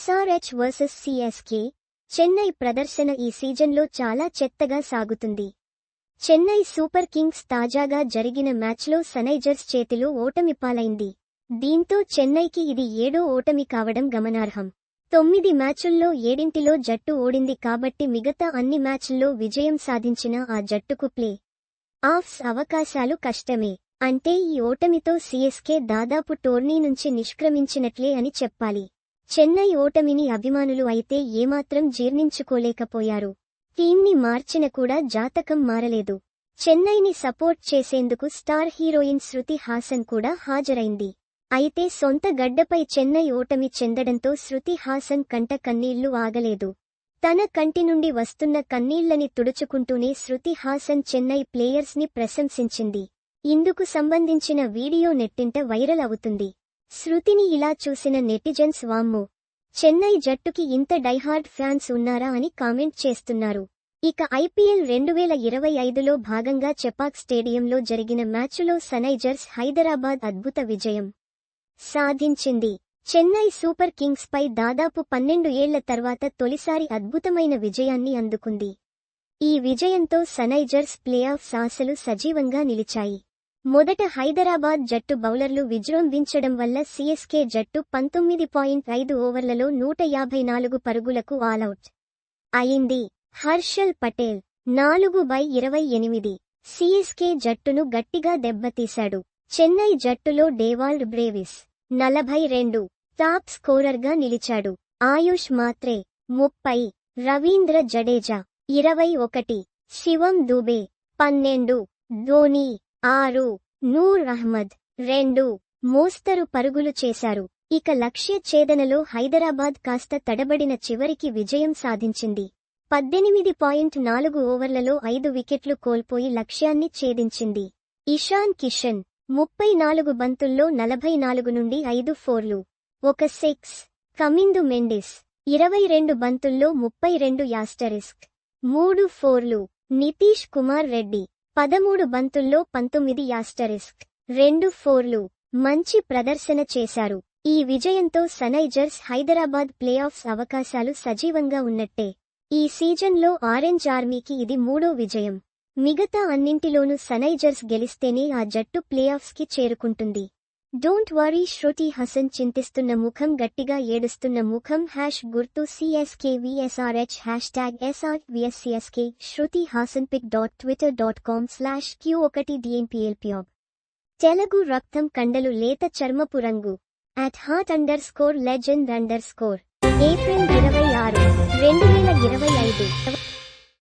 SRH versus CSK. Chennai ప్రదర్శన ఈ సీజన్లో చాలా చెత్తగా సాగుతుంది. చెన్నై సూపర్ కింగ్స్ తాజాగా జరిగిన మ్యాచ్లో సన్రైజర్స్ చేతిలో ఓటమి పాలైంది. దీంతో చెన్నైకి ఇది 7వ ఓటమి కావడం గమనార్హం. 9 మ్యాచుల్లో 7 జట్టు ఓడింది కాబట్టి మిగతా అన్ని మ్యాచ్ల్లో విజయం సాధించిన ఆ జట్టుకు ప్లే ఆఫ్స్ అవకాశాలు కష్టమే. అంటే ఈ ఓటమితో సిఎస్కే దాదాపు టోర్నీ నుంచి నిష్క్రమించినట్లే అని చెప్పాలి. చెన్నై ఓటమిని అభిమానులు అయితే ఏమాత్రం జీర్ణించుకోలేకపోయారు. టీంని మార్చిన కూడా జాతకం మారలేదు. చెన్నైని సపోర్ట్ చేసేందుకు స్టార్ హీరోయిన్ శృతి హాసన్ కూడా హాజరైంది. అయితే సొంత గడ్డపై చెన్నై ఓటమి చెందడంతో శృతి హాసన్ కంట కన్నీళ్లు ఆగలేదు. తన కంటి నుండి వస్తున్న కన్నీళ్లని తుడుచుకుంటూనే శృతి హాసన్ చెన్నై ప్లేయర్స్ ని ప్రశంసించింది. ఇందుకు సంబంధించిన వీడియో నెట్టింట వైరల్ అవుతుంది. శృతిని ఇలా చూసిన నెటిజన్స్ వామ్మో, చెన్నై జట్టుకి ఇంత డైహార్డ్ ఫ్యాన్స్ ఉన్నారా అని కామెంట్ చేస్తున్నారు. ఇక ఐపీఎల్ 2025లో భాగంగా చెపాక్ స్టేడియంలో జరిగిన మ్యాచ్లో సన్రైజర్స్ హైదరాబాద్ అద్భుత విజయం సాధించింది. చెన్నై సూపర్ కింగ్స్ పై దాదాపు 12 ఏళ్ల తర్వాత తొలిసారి అద్భుతమైన విజయాన్ని అందుకుంది. ఈ విజయంతో సన్రైజర్స్ ప్లేఆఫ్స్ ఆశలు సజీవంగా నిలిచాయి. మొదట హైదరాబాద్ జట్టు బౌలర్లు విజృంభించడం వల్ల సిఎస్కే జట్టు 19.5 ఓవర్లలో 154 పరుగులకు ఆలౌట్ అయింది. హర్షల్ పటేల్ 4/28 సిఎస్కే జట్టును గట్టిగా దెబ్బతీశాడు. చెన్నై జట్టులో డేవాల్డ్ బ్రేవిస్ 42 టాప్ స్కోరర్గా నిలిచాడు. ఆయుష్ మాత్రే 30, రవీంద్ర జడేజా 21, శివం దుబే 12, ధోనీ 6, నూర్ అహ్మద్ 2 మోస్తరు పరుగులు చేశారు. ఇక లక్ష్య ఛేదనలో హైదరాబాద్ కాస్త తడబడిన చివరికి విజయం సాధించింది. 18.4 ఓవర్లలో 5 వికెట్లు కోల్పోయి లక్ష్యాన్ని ఛేదించింది. ఇషాన్ కిషన్ 34 బంతుల్లో 44 నుండి 5 ఫోర్లు, 1 సిక్స్. కమిందు మెండిస్ 22 బంతుల్లో 32 3 ఫోర్లు. నితీష్ కుమార్ రెడ్డి 13 బంతుల్లో 19 2 ఫోర్లు. మంచి ప్రదర్శన చేశారు. ఈ విజయంతో సన్రైజర్స్ హైదరాబాద్ ప్లేఆఫ్స్ అవకాశాలు సజీవంగా ఉన్నట్టే. ఈ సీజన్లో ఆరెంజ్ ఆర్మీకి ఇది 3వ విజయం. మిగతా అన్నింటిలోనూ సన్రైజర్స్ గెలిస్తేనే ఆ జట్టు ప్లేఆఫ్స్కి చేరుకుంటుంది. డోంట్ వరీ శృతి హాసన్ చింతిస్తున్న ముఖం, గట్టిగా ఏడుస్తున్న ముఖం. గుర్తు CSK విఎస్ఆర్హెచ్ #SRVSCSK Shruti Haasan pic.twitter.com/Q1DNPLPOB. Telugu రక్తం కండలు లేత చర్మపు రంగు @heart_legend_. ఏప్రిల్ 26, 2025.